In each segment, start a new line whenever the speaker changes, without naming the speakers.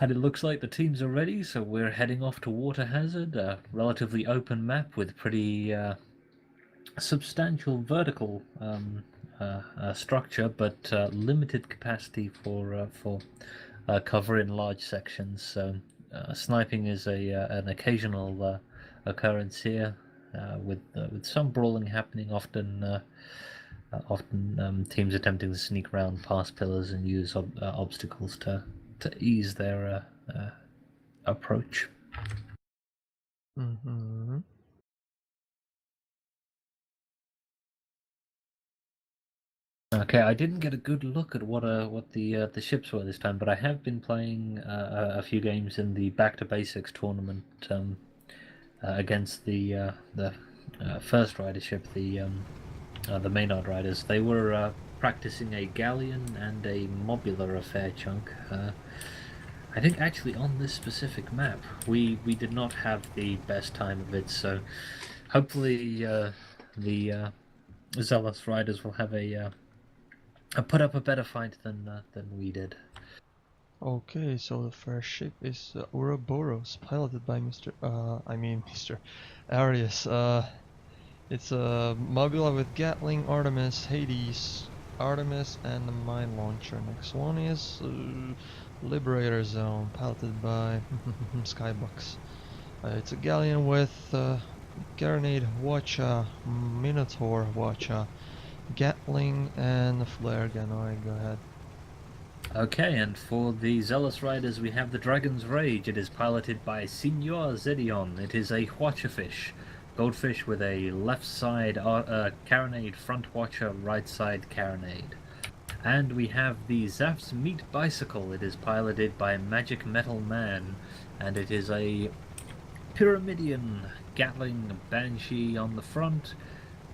And it looks like the teams are ready, so we're heading off to Water Hazard, a relatively open map with pretty substantial vertical structure, but limited capacity for cover in large sections. So sniping is an occasional occurrence here, with some brawling happening. Often teams attempting to sneak around past pillars and use obstacles to ease their approach.
Mm-hmm.
Okay, I didn't get a good look at what the ships were this time, but I have been playing a few games in the Back to Basics tournament against the first rider ship, the Maenad Riders. They were practicing a galleon and a mobular, a fair chunk. I think actually on this specific map, we did not have the best time of it. So hopefully the Zealous Riders will have put up a better fight than we did.
Okay, so the first ship is Ouroboros, piloted by Mr. Arias. It's a Mobula with Gatling, Artemis, Hades, Artemis, and the mine launcher. Next one is Liberator Zone, piloted by Skybox. It's a galleon with Grenade Watcha, Minotaur Watcha, Gatling, and a flare gun. Alright, go ahead.
Okay, and for the Zealous Riders, we have the Dragon's Rage. It is piloted by Signor Zedion. It is a Watcherfish. Goldfish with a left side carronade front watcher, right side carronade. And we have the Zaf's Meat Bicycle. It is piloted by Magic Metal Man, and it is a Pyramidion Gatling Banshee on the front,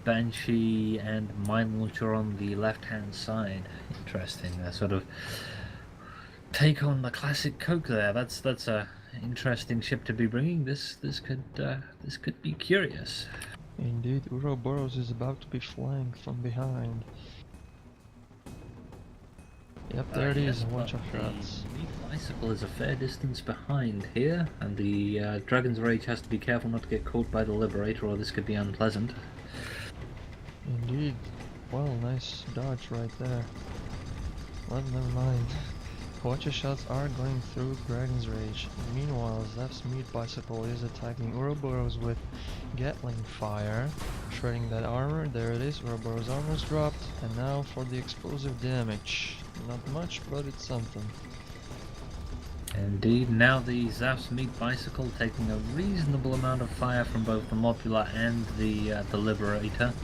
Banshee and Mine Launcher on the left-hand side. Interesting. A sort of take on the classic Coke there. That's a interesting ship to be bringing. This could be curious.
Indeed, Ouroboros is about to be flanked from behind. Yep, there it is, a bunch of shots.
The bicycle is a fair distance behind here, and the Dragon's Rage has to be careful not to get caught by the Liberator, or this could be unpleasant.
Indeed. Well, nice dodge right there. Well, never mind. Watcher shots are going through Dragon's Rage. Meanwhile, Zef's Meat Bicycle is attacking Ouroboros with Gatling fire, shredding that armor. There it is, Ouroboros armor's dropped, and now for the explosive damage. Not much, but it's something.
Indeed, now the Zaf's Meat Bicycle taking a reasonable amount of fire from both the Mobula and the Liberator.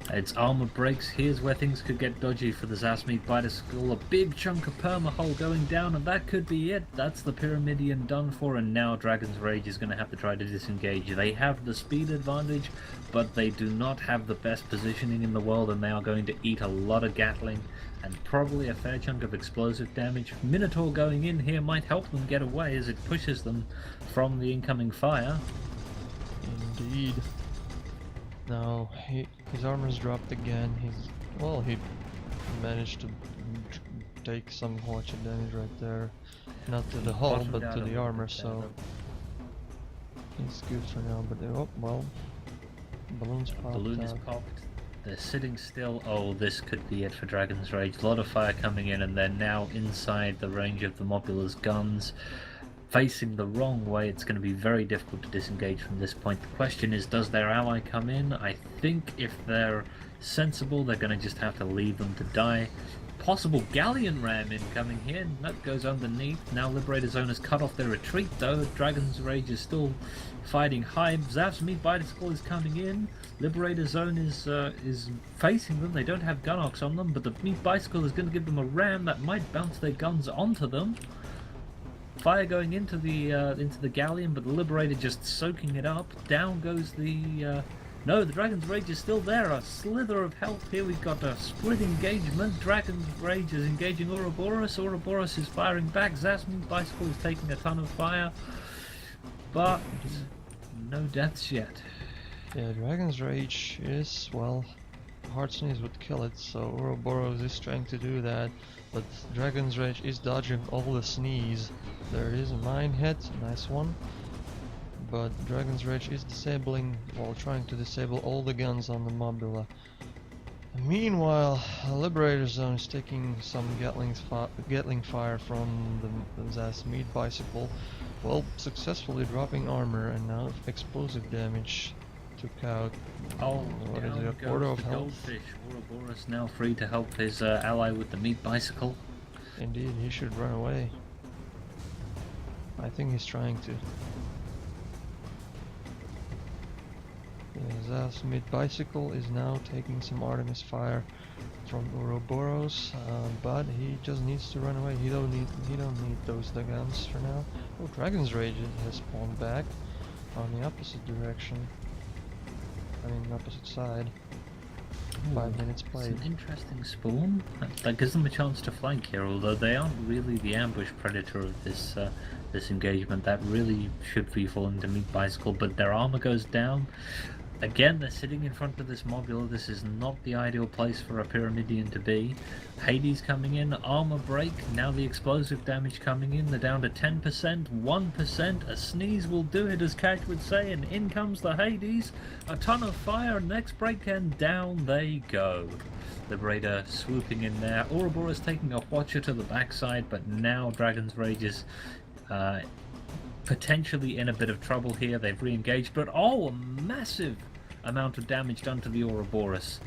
Its armor breaks. Here's where things could get dodgy for the Zaf's Meat Bicycle. A big chunk of perma-hull going down, and that could be it. That's the Pyramidion done for, and now Dragon's Rage is going to have to try to disengage. They have the speed advantage, but they do not have the best positioning in the world, and they are going to eat a lot of Gatling and probably a fair chunk of explosive damage. Minotaur going in here might help them get away as it pushes them from the incoming fire.
Indeed. Now, his armor's dropped again. He managed to take some watcher damage right there. Not to the hull, but to the armor, so it's good for now. But oh well, balloons popped.
Balloon is popped. They're sitting still. Oh, this could be it for Dragon's Rage. A lot of fire coming in, and they're now inside the range of the Mobula's guns. Facing the wrong way, it's going to be very difficult to disengage from this point. The question is, does their ally come in? I think if they're sensible, they're going to just have to leave them to die. Possible galleon ram incoming here. That goes underneath. Now Liberator Zone has cut off their retreat, though. Dragon's Rage is still fighting high. Zaf's Meat Bicycle is coming in. Liberator Zone is facing them. They don't have gun arcs on them, but the Meat Bicycle is going to give them a ram that might bounce their guns onto them. Fire going into the galleon, but the Liberator just soaking it up. Down goes the... No, the Dragon's Rage is still there. A slither of health here. We've got a split engagement. Dragon's Rage is engaging Ouroboros. Ouroboros is firing back. Zaf's Meat Bicycle is taking a ton of fire. But no deaths yet.
Yeah, Dragon's Rage is, well, Hard Sneeze would kill it, so Ouroboros is trying to do that. But Dragon's Rage is dodging all the sneeze. there is a mine hit, nice one. But Dragon's Rage is disabling, while trying to disable all the guns on the Mobula. Meanwhile, Liberator Zone is taking some Gatling fire from the Zasmead bicycle, well, successfully dropping armor, and now explosive damage took out. What is it, a quarter of health?
Goldfish. Ouroboros now free to help his ally with the meat bicycle.
Indeed, he should run away. I think he's trying to. The Zasmead bicycle is now taking some Artemis fire from Ouroboros, but he just needs to run away. He don't need those guns for now. Oh, Dragon's Rage has spawned back on the opposite direction. I mean, opposite side. 5 minutes played.
It's an interesting spawn. That gives them a chance to flank here, although they aren't really the ambush predator of this this engagement. That really should be falling to meat bicycle, but their armor goes down. Again, they're sitting in front of this Mobula. This is not the ideal place for a Pyramidion to be. Hades coming in, armor break, now the explosive damage coming in. They're down to 10%, 1%. A sneeze will do it, as Kaj would say, and in comes the Hades. A ton of fire, next break, and down they go. Liberator swooping in there. Ouroboros taking a Watcher to the backside, but now Dragon's Rage is potentially in a bit of trouble here. They've re-engaged, but oh, a massive amount of damage done to the Ouroboros.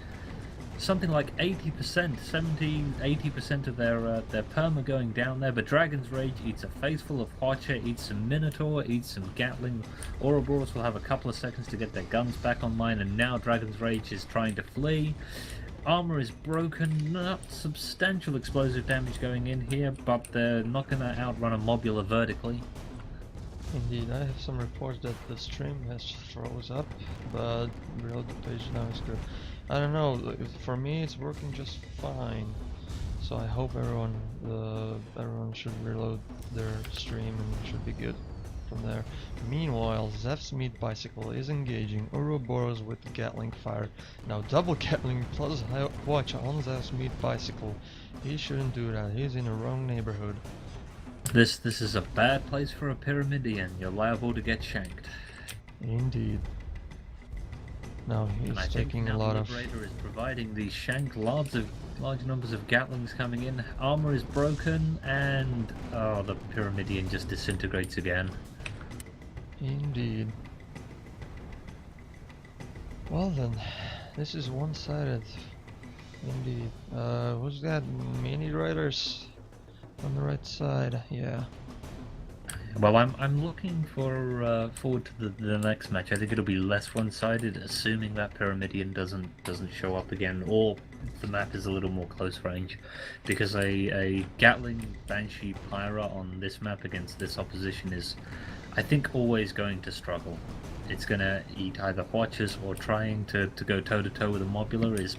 Something like 80%, 70-80% of their perma going down there, but Dragon's Rage eats a Faithful of Watcher, eats some Minotaur, eats some Gatling. Ouroboros will have a couple of seconds to get their guns back online, and now Dragon's Rage is trying to flee. Armor is broken, not substantial explosive damage going in here, but they're not going to outrun a Mobula vertically.
Indeed, I have some reports that the stream has froze up, but reload the page now is good. I don't know, for me it's working just fine, so I hope everyone should reload their stream and should be good from there. Meanwhile, Zasmead bicycle is engaging Ouroboros with Gatling fire. Now double Gatling plus watch on Zasmead bicycle. He shouldn't do that, he's in the wrong neighborhood.
This is a bad place for a Pyramidion. You're liable to get shanked.
Indeed. Now he's taking a lot of.
The Liberator is providing these shank, large numbers of Gatlings coming in. Armor is broken, and oh, the Pyramidion just disintegrates again.
Indeed. Well then, this is one-sided. Indeed. Who's that? Mini Ryders on the right side. Yeah.
Well, I'm looking for forward to the next match. I think it'll be less one-sided, assuming that Pyramidion doesn't show up again, or the map is a little more close range, because a Gatling Banshee Pyra on this map against this opposition is, I think, always going to struggle. It's going to eat either Watchers, or trying to go toe-to-toe with a Mobula is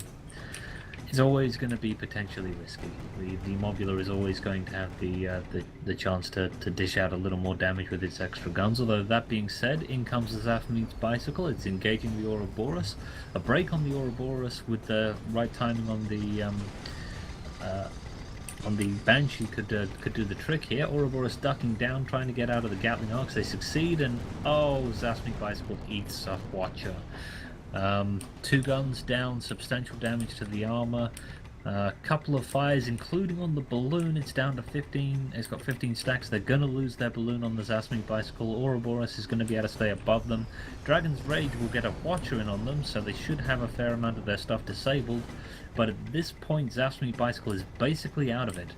always going to be potentially risky. The Mobula is always going to have the chance to dish out a little more damage with its extra guns. Although that being said, in comes the Zasmead's bicycle. It's engaging the Ouroboros. A break on the Ouroboros with the right timing on the Banshee could do the trick here. Ouroboros ducking down, trying to get out of the Gatling arcs. They succeed, and oh, Zasmead bicycle eats a Watcher. 2 guns down, substantial damage to the armor. A couple of fires, including on the balloon. It's down to 15. It's got 15 stacks. They're gonna lose their balloon on the Zasmead bicycle. Ouroboros is gonna be able to stay above them. Dragon's Rage will get a Watcher in on them, so they should have a fair amount of their stuff disabled. But at this point, Zasmead bicycle is basically out of it.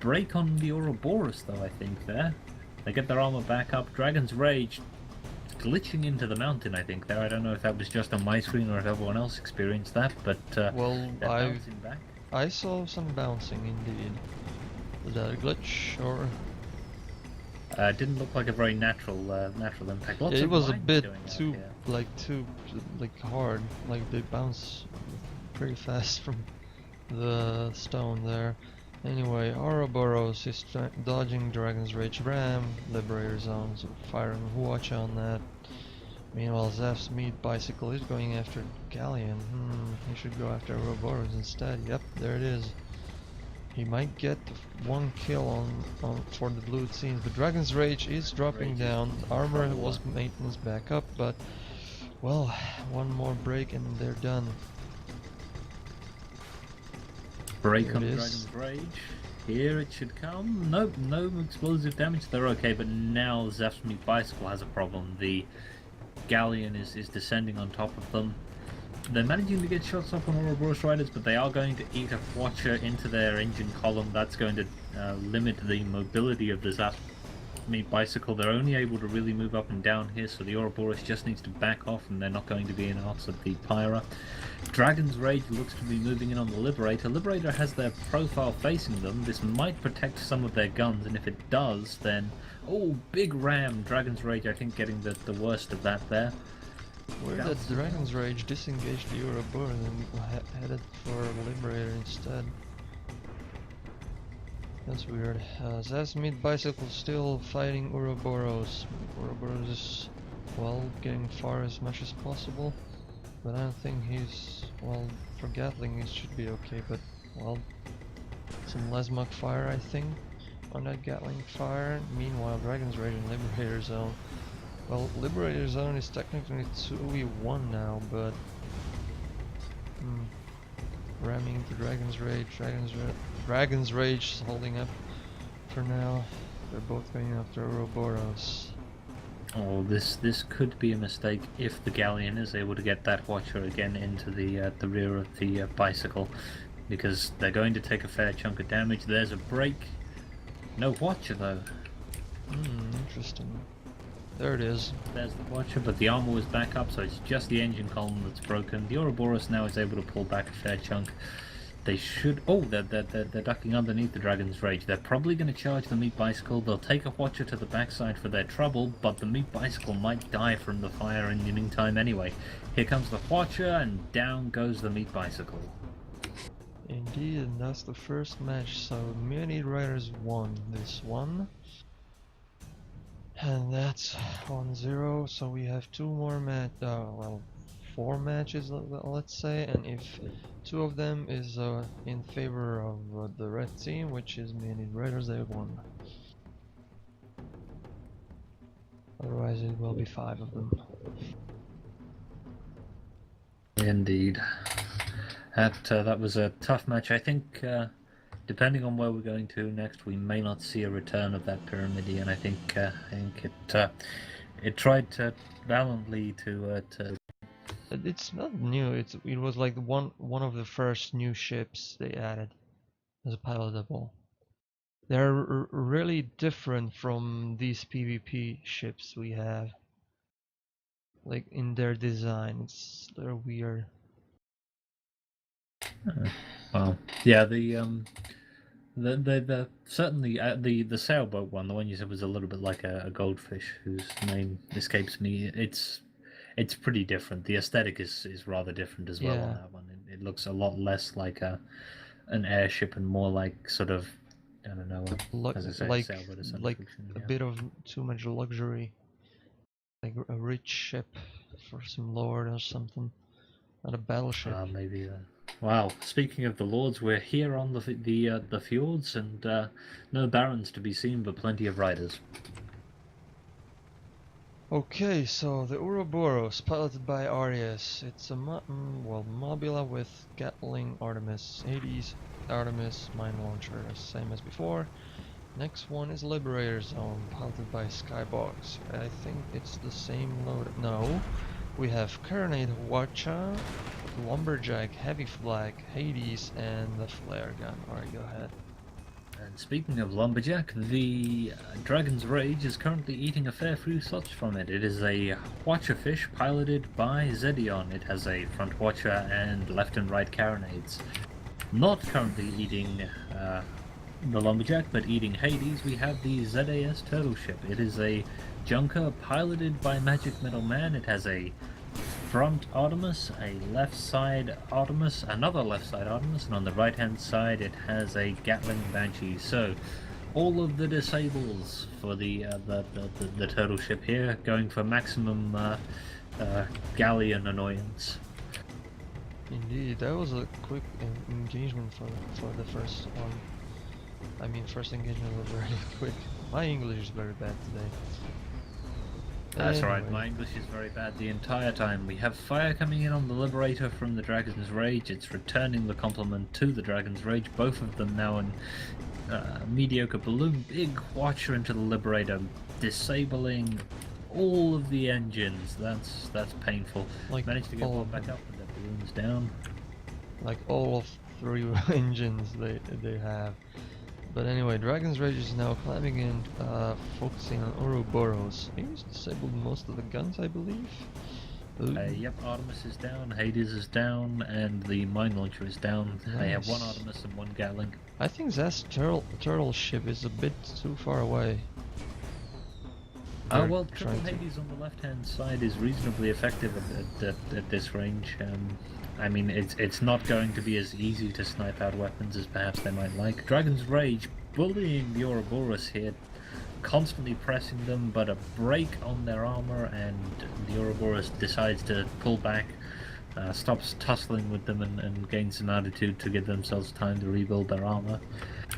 Break on the Ouroboros, though, I think, there. They get their armor back up. Dragon's Rage glitching into the mountain, I think, there. I don't know if that was just on my screen or if everyone else experienced that, but
well,
bouncing back.
I saw some bouncing indeed. Was that a glitch or?
It didn't look like a very natural impact. Lots
it
of
was a
lines
bit
going out
too
here.
hard. Like they bounce pretty fast from the stone there. Anyway, Ouroboros is dodging Dragon's Rage Ram, Liberator Zone, so firing Watch on that. Meanwhile, Zasmead bicycle is going after Galleon. He should go after Ouroboros instead. Yep, there it is. He might get one kill on for the blue teams, but Dragon's Rage is dropping down. Armor was maintenance back up, but well, one more break and they're done.
Break on Dragon's Rage. Here it should come. Nope, no explosive damage. They're okay, but now Zeph's bicycle has a problem. The galleon is descending on top of them. They're managing to get shots off on Ouroboros Ryders, but they are going to eat a Watcher into their engine column. That's going to limit the mobility of the Zap bicycle. They're only able to really move up and down here, so the Ouroboros just needs to back off, and they're not going to be in arcs of the Pyra. Dragon's Rage looks to be moving in on the Liberator. Liberator has their profile facing them. This might protect some of their guns, and if it does, then... Oh, big ram! Dragon's Rage, I think, getting the worst of that there.
Where did Dragon's Rage disengage the Ouroboros and headed for Liberator instead? That's weird. Zaz's bicycle still fighting Ouroboros. Ouroboros is, well, getting far as much as possible, but I don't think he's, well, for Gatling it should be okay, but, well, some Lesmok fire I think on that Gatling fire. Meanwhile, Dragon's Rage in Liberator Zone. Well, Liberator Zone is technically 2v1 now, but ramming into Dragon's Rage. Dragon's Rage is holding up for now. They're both going after Ouroboros.
Oh, this could be a mistake if the galleon is able to get that Watcher again into the rear of the bicycle, because they're going to take a fair chunk of damage. There's a break. No Watcher though.
Interesting. There it is.
There's the Watcher, but the armor was back up, so it's just the engine column that's broken. The Ouroboros now is able to pull back a fair chunk. They should... Oh, they're ducking underneath the Dragon's Rage. They're probably going to charge the meat bicycle. They'll take a Watcher to the backside for their trouble, but the meat bicycle might die from the fire in the meantime anyway. Here comes the Watcher, and down goes the meat bicycle.
Indeed, and that's the first match, so Maenad Ryders won this one. And that's 1-0, so we have two more well, 4 matches, let's say, and if 2 of them is in favor of the red team, which is Maenad Ryders, they won. Otherwise it will be 5 of them.
Indeed. That was a tough match. I think depending on where we're going to next, we may not see a return of that Pyramidion. I think it tried to valiantly to.
It's not new. It was like one of the first new ships they added as a pilotable. They're really different from these PvP ships we have. Like in their design, they're weird.
Well, yeah, the certainly the sailboat one, the one you said was a little bit like a goldfish whose name escapes me. It's pretty different. The aesthetic is rather different as well on that one. It looks a lot less like an airship and more like sort of, I don't know, as I say,
like
a sailboat or something.
like a bit of too much luxury, like a rich ship for some lord or something, not a battleship.
Maybe. Wow. Speaking of the lords, we're here on the fjords, and no barons to be seen, but plenty of riders.
Okay, so the Ouroboros, piloted by Arias. It's a Mobula with Gatling, Artemis, Hades, Artemis, mine launcher, same as before. Next one is Liberator Zone, piloted by Skybox. I think it's the same load. No, we have Carronade Watcha, Lumberjack, Heavy Flag, Hades, and the Flare Gun. Alright, go ahead.
And speaking of Lumberjack, the Dragon's Rage is currently eating a fair few shots from it. It is a Watcher fish piloted by Zedion. It has a front Watcher and left and right Carronades. Not currently eating the Lumberjack, but eating Hades, we have the ZAS Turtle Ship. It is a Junker piloted by Magic Metal Man. It has a front Artemis, a left side Artemis, another left side Artemis, and on the right hand side it has a Gatling Banshee. So all of the disables for the turtle ship here, going for maximum galleon annoyance.
Indeed, that was a quick engagement for the first one. I mean, first engagement was very quick. My English is very bad today.
That's right,
Anyway.
my English is very bad the entire time. We have fire coming in on the Liberator from the Dragon's Rage. It's returning the complement to the Dragon's Rage. Both of them now in mediocre balloon. Big Watcher into the Liberator, disabling all of the engines. That's painful.
Like
Managed to get
all
one
of
back
them.
up, but the balloon's down.
Like all of 3 engines they have. But anyway, Dragon's Rage is now climbing in, focusing on Ouroboros. He's disabled most of the guns, I believe. Ooh.
Yep, Artemis is down, Hades is down, and the mine launcher is down. They have one
Nice.
Artemis and one Gatling.
I think Zest turtle ship is a bit too far away. They're
Well, Triple
trying to-
Hades on the left-hand side is reasonably effective at this range. I mean, it's not going to be as easy to snipe out weapons as perhaps they might like. Dragon's Rage bullying the Ouroboros here, constantly pressing them, but a break on their armor, and the Ouroboros decides to pull back, stops tussling with them, and gains some altitude to give themselves time to rebuild their armor.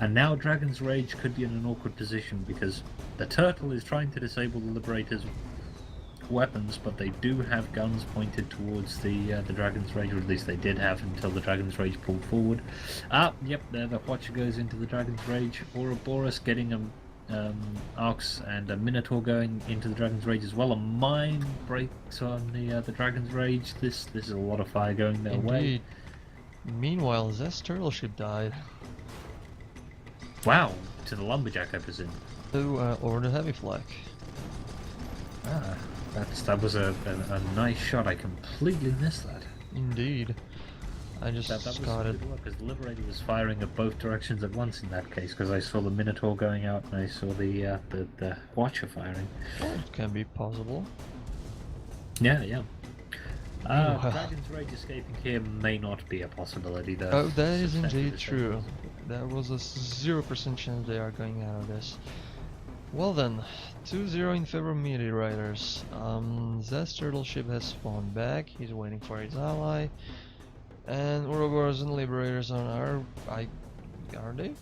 And now Dragon's Rage could be in an awkward position because the Turtle is trying to disable the Liberator's weapons, but they do have guns pointed towards the Dragon's Rage, or at least they did have until the Dragon's Rage pulled forward. Yep, there the Watcher goes into the Dragon's Rage. Ouroboros getting a Arcs and a Minotaur going into the Dragon's Rage as well. A mine breaks on the Dragon's Rage. This is a lot of fire going their way.
Indeed. Meanwhile, Zest turtle ship died.
Wow, to the Lumberjack, I presume.
Or the heavy flak.
That was a nice shot. I completely missed that.
Indeed. I just
That was
scouted.
good work, because the Liberator was firing at both directions at once in that case, because I saw the Minotaur going out and I saw the Watcher firing.
Well, it can be possible.
Yeah.
Wow.
Dragon's Rage escaping here may not be a possibility though.
Oh, that is
Substantially
indeed
disabled.
true. There was a 0% chance they are going out of this. Well then, 2-0 in favor of Melee Riders. Zest turtle ship has spawned back. He's waiting for his ally. And Ouroboros and Liberators are they going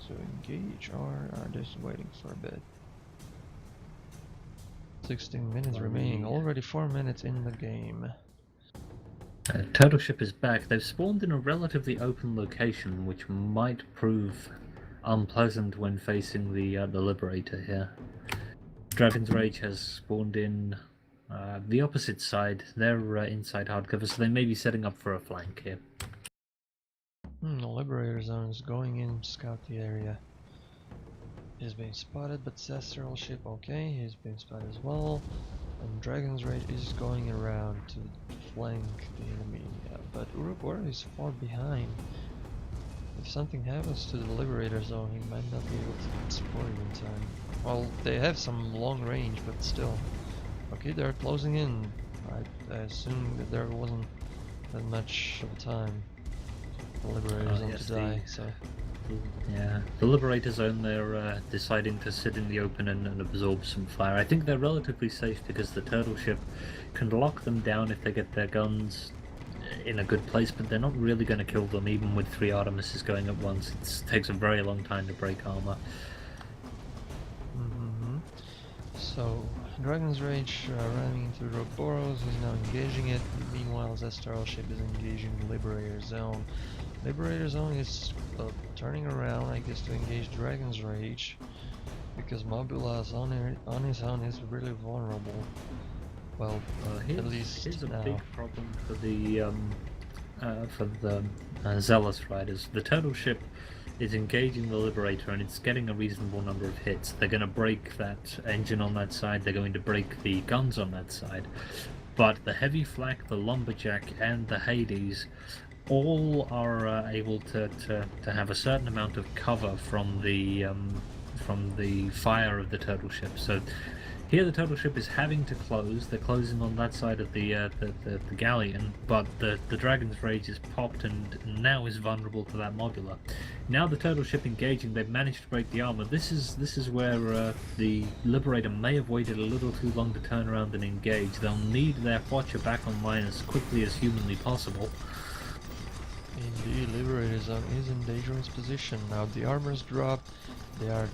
to engage, or are they just waiting for a bit? 16 minutes
Well,
remaining.
the-
Already 4 minutes in the game.
Turtle ship is back. They've spawned in a relatively open location, which might prove unpleasant when facing the Liberator here. Dragon's Rage has spawned in the opposite side. They're inside hardcover, so they may be setting up for a flank here.
The Liberator zone is going in to scout the area. He's been spotted, but Zestral ship okay, he's been spotted as well. And Dragon's Rage is going around to flank the enemy, but Ouroboros is far behind. If something happens to the Liberator zone, he might not be able to support it in time. Well, they have some long range, but still. Okay, they're closing in. I assume that there wasn't that much of time for the Liberator zone
yes,
to die, so...
Yeah, the Liberator zone, they're deciding to sit in the open and absorb some fire. I think they're relatively safe because the turtle ship can lock them down if they get their guns in a good place, but they're not really going to kill them even with 3 Artemises going at once. It takes a very long time to break armor.
So, Dragon's Rage running into Ouroboros is now engaging it. Meanwhile, Zestral ship is engaging Liberator Zone. Liberator Zone is turning around, I guess, to engage Dragon's Rage, because Mobula's on his own is really vulnerable. Well, at least
here's a
now.
big problem for the Zealous Ryders. The turtle ship is engaging the Liberator and it's getting a reasonable number of hits. They're going to break that engine on that side, they're going to break the guns on that side, but the heavy flak, the Lumberjack and the Hades all are able to have a certain amount of cover from the fire of the turtle ship. So here the turtle ship is having to close. They're closing on that side of the galleon, but the Dragon's Rage is popped and now is vulnerable to that modular. Now the turtle ship engaging, they've managed to break the armor. This is where the Liberator may have waited a little too long to turn around and engage. They'll need their Watcher back online as quickly as humanly possible.
Indeed, Liberator Zone is in dangerous position. Now the armor's dropped. They are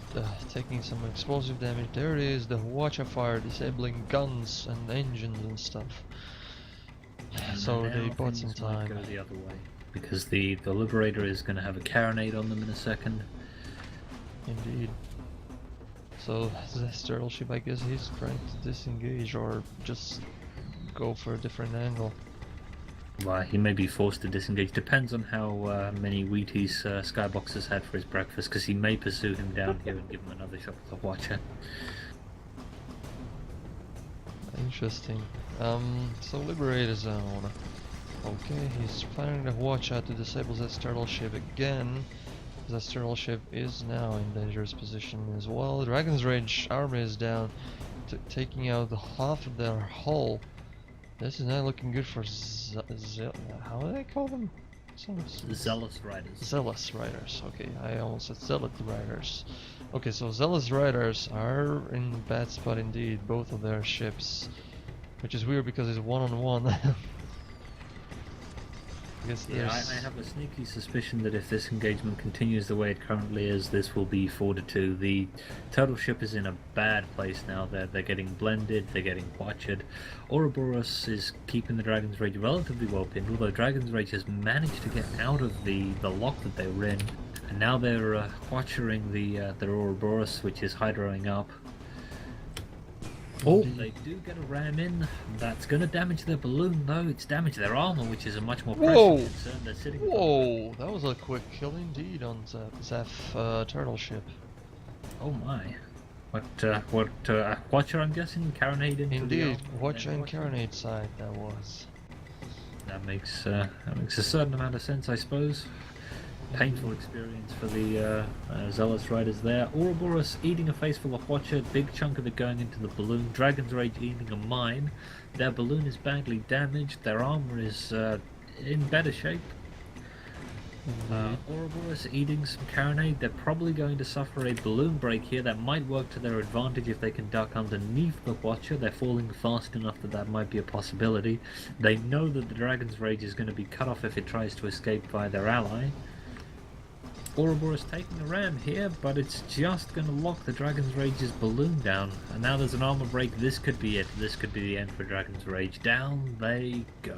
taking some explosive damage. There it is, the Watcha fire disabling guns and engines and stuff.
And
So
now
they bought some
things might
time.
go the other way, because the Liberator is going to have a carronade on them in a second.
Indeed. So the turtle ship, I guess he's trying to disengage or just go for a different angle.
Well, he may be forced to disengage. Depends on how many Wheaties Skybox has had for his breakfast, because he may pursue him down here and give him another shot with the Watcher.
Interesting. So Liberator Zone. Okay, he's firing the Watcher to disable that turtle ship again. That turtle ship is now in dangerous position as well. Dragon's Rage army is down, taking out half of their hull. This is not looking good for how do they call them?
Zealous Ryders.
Zealous Ryders. Okay, I almost said Zealot Ryders. Okay, so Zealous Ryders are in a bad spot indeed, both of their ships. Which is weird because it's one-on-one.
Yeah, I have a sneaky suspicion that if this engagement continues the way it currently is, this will be 4-2. The turtle ship is in a bad place now. They're getting blended, they're getting watched. Ouroboros is keeping the Dragon's Rage relatively well pinned, although Dragon's Rage has managed to get out of the lock that they were in. And now they're watchering their Ouroboros, which is hydroing up. Oh, they do get a ram in. That's going to damage their balloon, though. It's damaged their armor, which is a much more pressing concern. They're sitting.
Whoa! That was a quick kill indeed on Zeph turtle ship.
Oh my! What Watcher? I'm guessing carronade into
indeed,
the
Watcher and carronade side that was.
That makes a certain amount of sense, I suppose. Painful experience for the Zealous Riders there. Ouroboros eating a face full of Watcher, big chunk of it going into the balloon. Dragon's Rage eating a mine. Their balloon is badly damaged. Their armor is in better shape. Ouroboros eating some carronade. They're probably going to suffer a balloon break here. That might work to their advantage if they can duck underneath the Watcher. They're falling fast enough that might be a possibility. They know that the Dragon's Rage is going to be cut off if it tries to escape by their ally. Ouroboros taking a ram here, but it's just going to lock the Dragon's Rage's balloon down. And now there's an armor break. This could be it. This could be the end for Dragon's Rage. Down they go.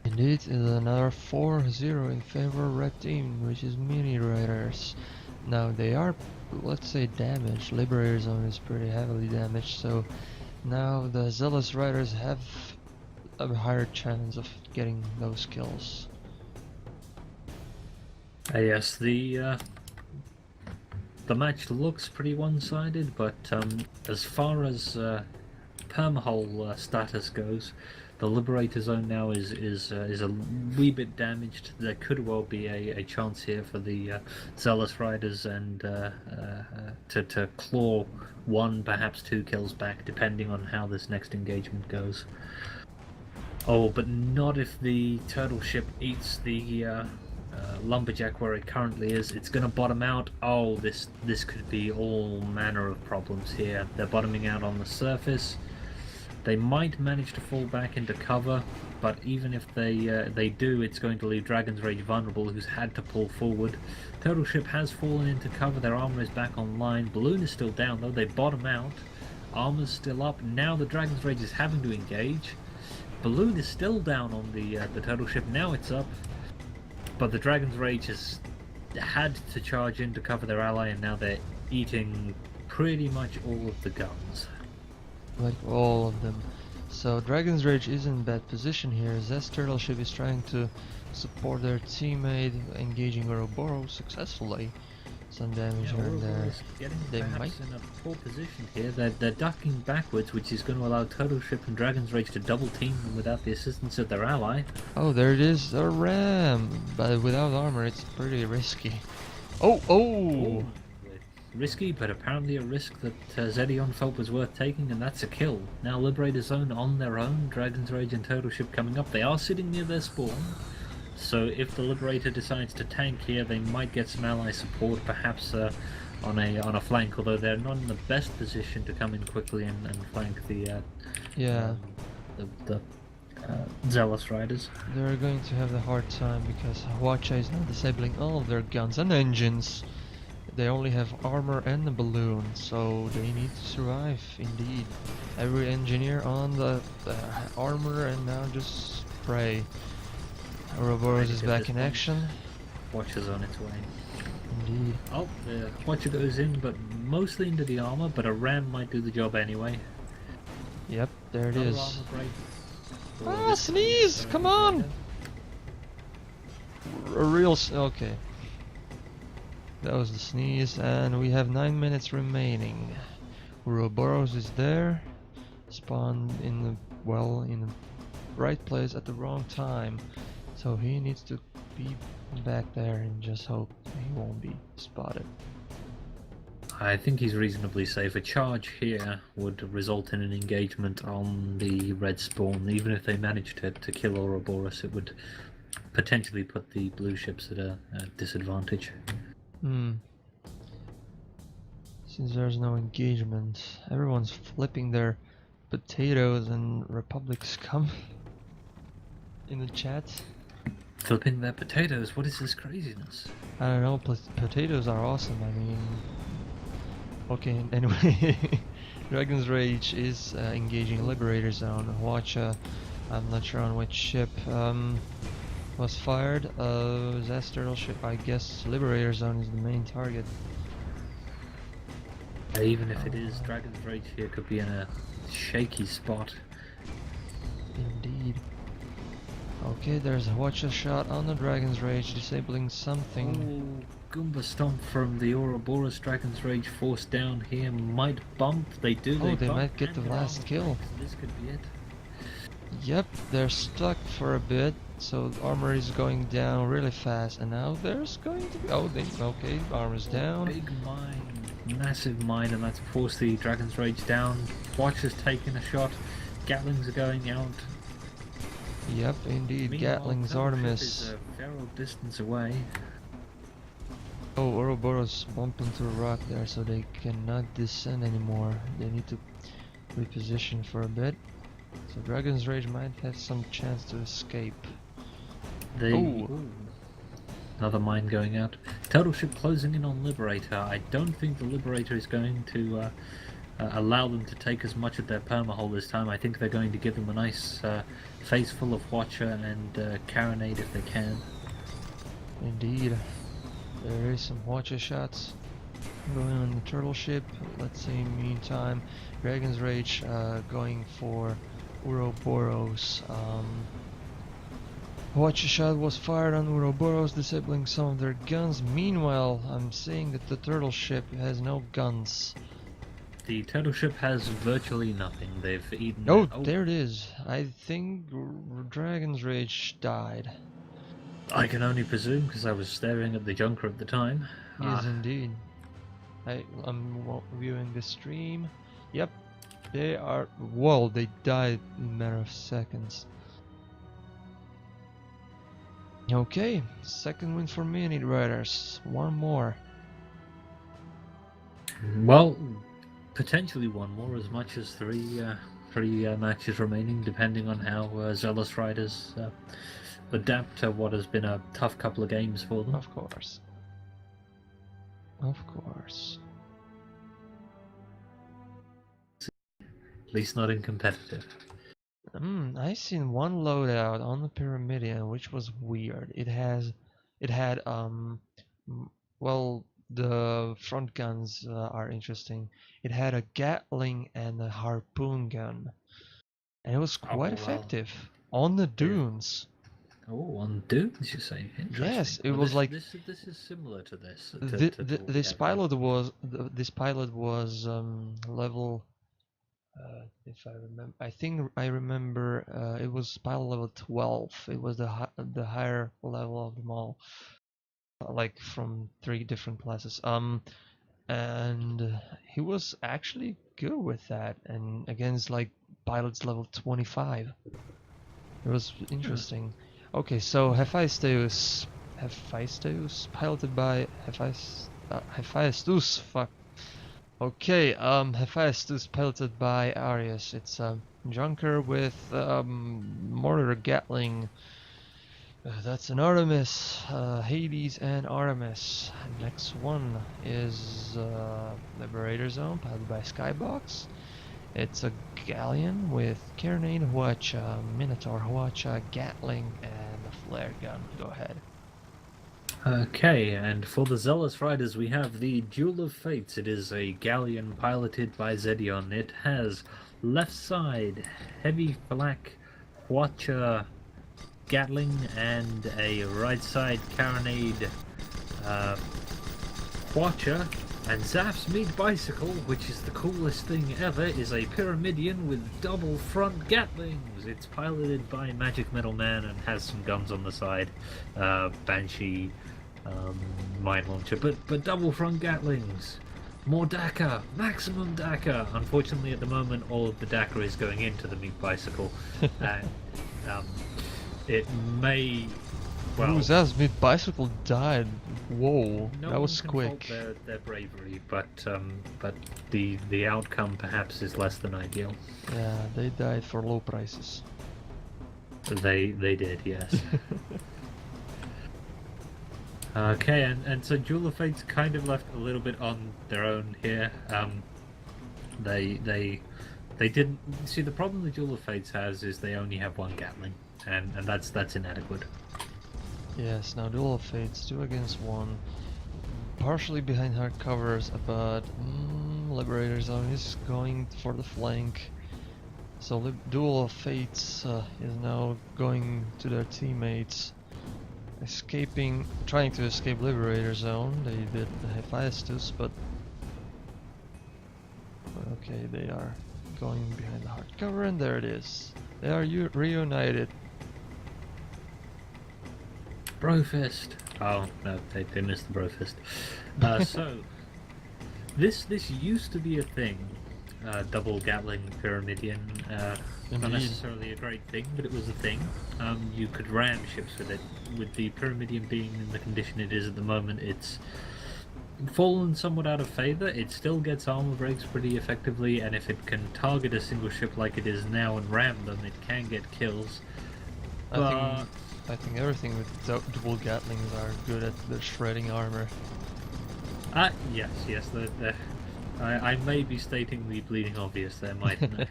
Indeed, it's another 4-0 in favor of red team, which is Mini Riders. Now they are, let's say, damaged. Liberator Zone is pretty heavily damaged, so now the Zealous Riders have a higher chance of getting those kills.
Yes, the match looks pretty one-sided, but as far as permahull status goes, the Liberator Zone now is a wee bit damaged. There could well be a chance here for the Zealous Riders and to claw 1, perhaps 2 kills back, depending on how this next engagement goes. Oh, but not if the turtle ship eats the lumberjack where it currently is. It's going to bottom out. Oh, this could be all manner of problems here. They're bottoming out on the surface. They might manage to fall back into cover, but even if they do, it's going to leave Dragon's Rage vulnerable, who's had to pull forward. Turtle ship has fallen into cover. Their armor is back online. Balloon is still down though. They bottom out. Armor's still up. Now the Dragon's Rage is having to engage. Balloon is still down on the turtle ship. Now it's up. But the Dragon's Rage has had to charge in to cover their ally, and now they're eating pretty much all of the guns.
Like all of them. So Dragon's Rage is in bad position here. Zest turtle ship is trying to support their teammate, engaging Ouroboros successfully. Some damage here and there.
They might in a poor position here. They're ducking backwards, which is going to allow Turtle Ship and Dragon's Rage to double team them without the assistance of their ally.
Oh, there it is, a ram! But without armor, it's pretty risky. Oh!
Risky, but apparently a risk that Zedion felt was worth taking, and that's a kill. Now Liberator Zone on their own. Dragon's Rage and Turtle Ship coming up. They are sitting near their spawn. So if the Liberator decides to tank here, they might get some ally support, perhaps on a flank. Although they're not in the best position to come in quickly and flank the Zealous Ryders.
They're going to have a hard time because Hwacha is now disabling all of their guns and engines. They only have armor and a balloon, so they need to survive, indeed. Every engineer on the armor and now just pray. Ouroboros is back in action.
Watcher's on its way.
Indeed.
Oh, the Watcher goes in, but mostly into the armor, but a ram might do the job anyway.
Yep, there it
Another
is.
armor break.
Ah, sneeze! Come on! A real okay. That was the sneeze, and we have 9 minutes remaining. Ouroboros is there, spawned in the in the right place at the wrong time, so he needs to be back there and just hope he won't be spotted.
I think he's reasonably safe. A charge here would result in an engagement on the red spawn. Even if they managed to kill Ouroboros, it would potentially put the blue ships at a disadvantage.
Since there's no engagement, everyone's flipping their potatoes and Republic scum in the chat.
Flipping their potatoes? What is this craziness?
I don't know, potatoes are awesome, I mean... Okay, anyway, Dragon's Rage is engaging Liberator Zone. Hwacha, I'm not sure on which ship, was fired. Zaz turtle ship, I guess Liberator Zone is the main target.
Even if it is, Dragon's Rage here could be in a shaky spot.
Indeed. Okay, there's a Hwacha shot on the Dragon's Rage, disabling something.
Oh, Goomba Stomp from the Ouroboros. Dragon's Rage forced down here might bump. They do.
Oh, they
bump,
might get the
and
last kill.
This could be it.
Yep, they're stuck for a bit, so the armor is going down really fast, and now there's going to be... Oh, okay, armor's down.
Big mine, massive mine, and that's forced the Dragon's Rage down. Watcher's taking a shot. Gatlings are going out.
Yep, indeed,
Meanwhile,
Gatling's
Fellowship
Artemis.
is a fair distance away.
Oh, Ouroboros bumped into a rock there, so they cannot descend anymore. They need to reposition for a bit. So Dragon's Rage might have some chance to escape.
Ooh. Another mine going out. Turtle ship closing in on Liberator. I don't think the Liberator is going to allow them to take as much of their permahull this time. I think they're going to give them a nice face full of Watcher and Carronade if they can.
Indeed. There is some Watcher shots going on the turtle ship. Let's see, meantime, Dragon's Rage going for Ouroboros. Watcher shot was fired on Ouroboros, disabling some of their guns. Meanwhile, I'm seeing that the turtle ship has no guns.
The turtle ship has virtually nothing. They've eaten...
Oh, there it is. I think Dragon's Rage died.
I can only presume, because I was staring at the junker at the time.
Yes, indeed. I'm viewing the stream. Yep, they are... Whoa, they died in a matter of seconds. Okay, second win for Maenad Ryders. One more.
Well, potentially one more, as much as three matches remaining, depending on how Zealous Ryders adapt to what has been a tough couple of games for them.
Of course. Of course.
At least not in competitive.
I seen one loadout on the Pyramidion which was weird. It had well, the front guns are interesting. It had a Gatling and a harpoon gun, and it was quite effective on the dunes.
Oh, on dunes, you say? Interesting.
Yes, it was like
this is similar to this.
This pilot was level. If I remember, I remember it was pilot level 12. It was the higher level of them all, like from 3 different classes. And he was actually good with that, and against like pilots level 25. It was interesting. Okay, so Hephaestus, piloted by Hephaestus. Fuck. Okay, Hephaestus piloted by Arius. It's Junker with mortar Gatling. That's an Artemis, Hades and Artemis. Next one is Liberator Zone, piloted by Skybox. It's a Galleon with Carronade Huacha, Minotaur Huacha, Gatling, and a flare gun. Go ahead.
Okay, and for the Zealous Riders, we have the Duel of Fates. It is a galleon piloted by Zedion. It has left side heavy flak Huacha Gatling and a right side carronade Huacha, and Zaf's Meat Bicycle, which is the coolest thing ever, is a Pyramidion with double front Gatlings. It's piloted by Magic Metal Man and has some guns on the side, Banshee, Mine Launcher, but double front Gatlings. More DACA, maximum DACA. Unfortunately, at the moment, all of the DACA is going into the Meat Bicycle, and it may. Well,
Ooh, Zaz's Meat Bicycle died. Whoa,
no
that was
one can
quick.
fault their bravery, but the outcome perhaps is less than ideal.
Yeah, they died for low prices.
They did, yes. Okay, and so Duel of Fate's kind of left a little bit on their own here. They didn't see the problem the Duel of Fates has is they only have one Gatling, and that's inadequate.
Yes, now Duel of Fates, 2 against 1. Partially behind hard covers, but Liberator Zone is going for the flank. So Duel of Fates is now going to their teammates. Trying to escape Liberator Zone. They did the Hephaestus, but okay, they are going behind the hard cover, and there it is. They are reunited.
Brofist. Oh no, they missed the Brofist. So this used to be a thing. Double Gatling Pyramidion. Not necessarily a great thing, but it was a thing. You could ram ships with it. With the Pyramidion being in the condition it is at the moment, it's fallen somewhat out of favor. It still gets armor breaks pretty effectively, and if it can target a single ship like it is now and ram them, it can get kills.
I think everything with double Gatlings are good at their shredding armor.
Yes. I may be stating the bleeding obvious there, mightn't I?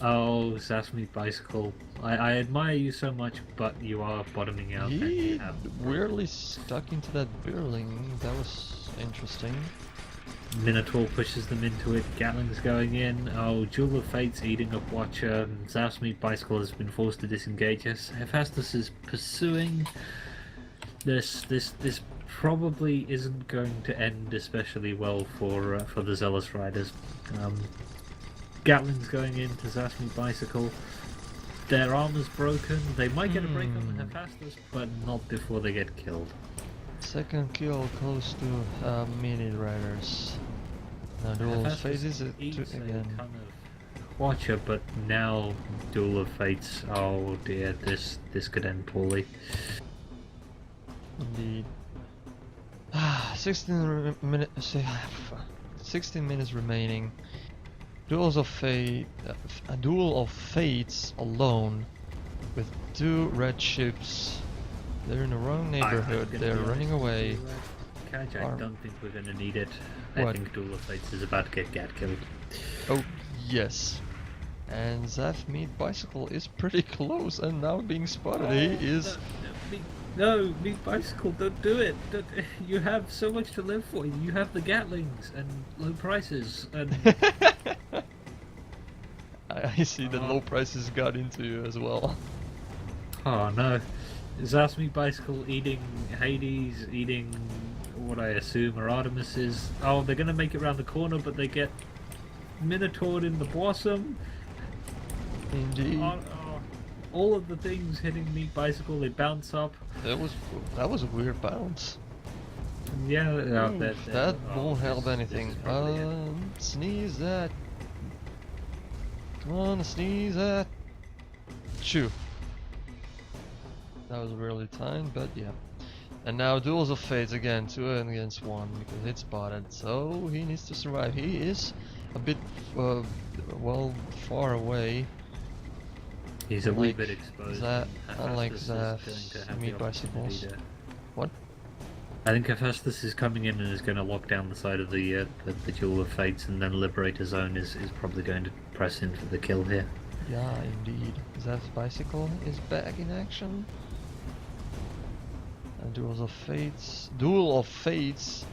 Oh, Sasmi Bicycle. I admire you so much, but you are bottoming out.
He weirdly stuck into that building. That was interesting.
Minotaur pushes them into it. Gatling's going in. Oh, Jewel of Fate's eating up Watcher. Zaf's Bicycle has been forced to disengage us. Hephaestus is pursuing. This probably isn't going to end especially well for the Zealous Riders. Gatling's going into Zaf's Bicycle. Their armor's broken. They might get a break on the Hephaestus, but not before they get killed.
Second kill close to Maenad Ryders. Now Duel of Fates is it again.
Kind of Watcher, but now Duel of Fates. Oh dear, this could end poorly.
Indeed. 16 minutes remaining. Duels of Fate, a Duel of Fates alone, with 2 red ships. They're in the wrong neighborhood. They're running away.
I don't think we're gonna need it.
What?
I think Duel of Fates is about to get Gat killed.
Oh yes. And Zaf Meat Bicycle is pretty close and now being spotted. He is.
No, Meat Bicycle, don't do it. You have so much to live for. You have the Gatlings and low prices. And
I see the low prices got into you as well.
Oh no. Zaf's Meat Bicycle eating Hades, eating what I assume are Artemises. Oh, they're gonna make it around the corner, but they get Minotaured in the blossom.
Indeed.
All of the things hitting Meat Bicycle, they bounce up.
That was a weird bounce.
Yeah,
that won't help anything. Sneeze that. Come on, sneeze that. Chew. That was really timed, but yeah. And now Duels of Fates again, 2 against 1, because it's spotted. So he needs to survive. He is a bit, well, far away.
He's a wee
Like
bit exposed.
that,
and
unlike
Hephaestus is going to have
meat
the opportunity
bicycles.
to...
What?
I think Hephaestus is coming in and is going to lock down the side of the Jewel of Fates, and then Liberator Zone is probably going to press in for the kill here.
Yeah, indeed. That bicycle is back in action. And Duel of Fates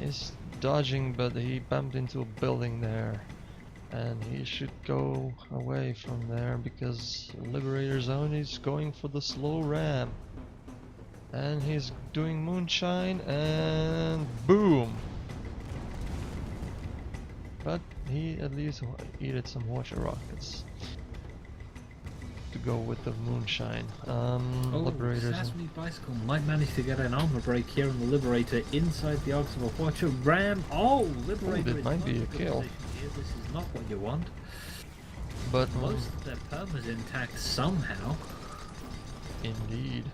is dodging, but he bumped into a building there. And he should go away from there because Liberator Zone is going for the slow ram. And he's doing moonshine and boom! But he at least eated some water rockets to go with the moonshine. Liberators.
Sasmi Bicycle might manage to get an armor break here on the Liberator inside the Arcs of a Watcher. Ram! Oh, Liberator
that might be a kill.
Here. This is not what you want.
But
most of their perm is intact somehow.
Indeed.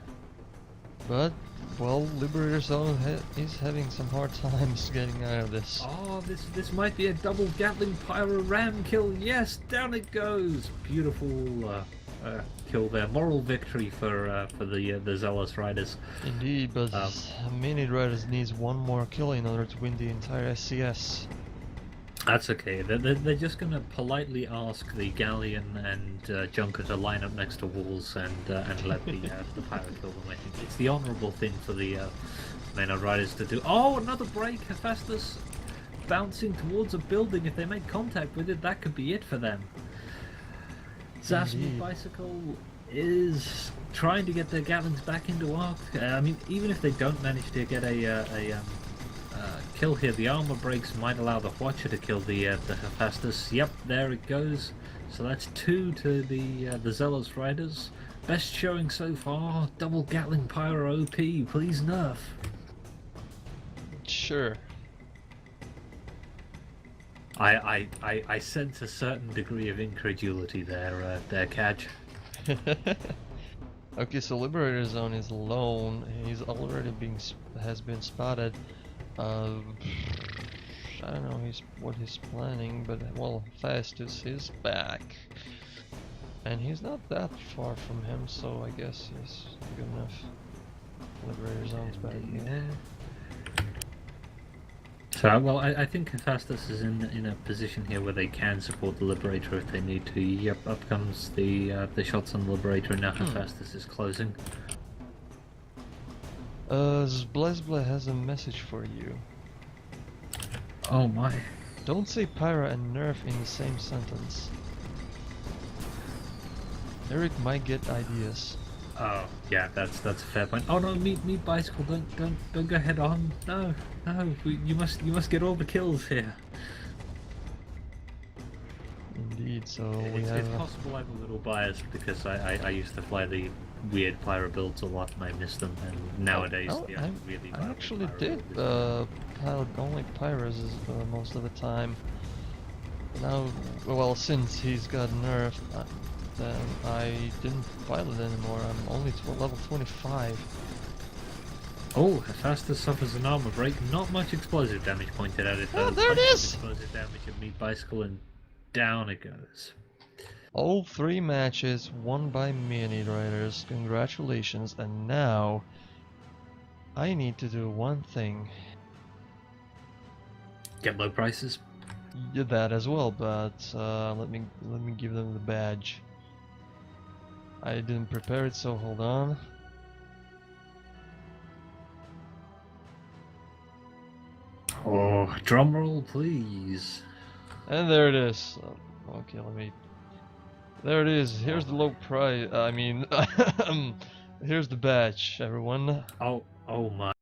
But, well, Liberator Zone is having some hard times getting out of this.
Oh, this might be a double Gatling Pyro Ram kill. Yes, down it goes. Beautiful kill there. Moral victory for the Zealous Ryders.
Indeed, but Maenad Ryders needs one more kill in order to win the entire SCS. That's
okay. They're just going to politely ask the Galleon and Junker to line up next to walls and let the Pyro kill them. I think it's the honourable thing for the Maenad Ryders to do. Oh, another break! Hephaestus bouncing towards a building. If they make contact with it, that could be it for them. Zasmi Bicycle is trying to get their Gatlings back into arc. I mean, even if they don't manage to get a kill here, the armor breaks might allow the Watcher to kill the Hephaestus. Yep, there it goes. So that's 2 to the Zealous Ryders. Best showing so far. Double Gatling Pyro OP. Please nerf.
Sure.
I sense a certain degree of incredulity there, Kaj.
Okay, so Liberator Zone is alone. He's already has been spotted. I don't know what he's planning, but well, Hephaestus is back, and he's not that far from him, so I guess he's good enough. Liberator Zone's back again.
So, well, I think Hephaestus is in a position here where they can support the Liberator if they need to. Yep, up comes the shots on the Liberator, and now Hephaestus is closing.
Blesble has a message for you.
Oh my.
Don't say Pyro and Nerf in the same sentence. Eric might get ideas.
Oh, yeah, that's a fair point. Oh no, meat bicycle, don't go head on. No, you must get all the kills here.
Indeed, so
it's possible I'm a little biased because I used to fly the weird Pyro builds a lot and I miss them, and nowadays
I actually did only Pyros most of the time. Now, well, since he's got nerfed, then I didn't pilot anymore. I'm only level 25.
Oh, Hephaestus suffers an armor break. Not much explosive damage pointed at it.
Oh, there it is!
Explosive damage at meat bicycle, and down it goes.
All 3 matches won by Maenad Ryders. Congratulations. And now I need to do one thing.
Get low prices.
Yeah, that as well, but let me give them the badge. I didn't prepare it, so hold on.
Oh, drum roll, please.
And there it is. Okay, there it is. Here's the low price. I mean, here's the badge, everyone.
Oh my.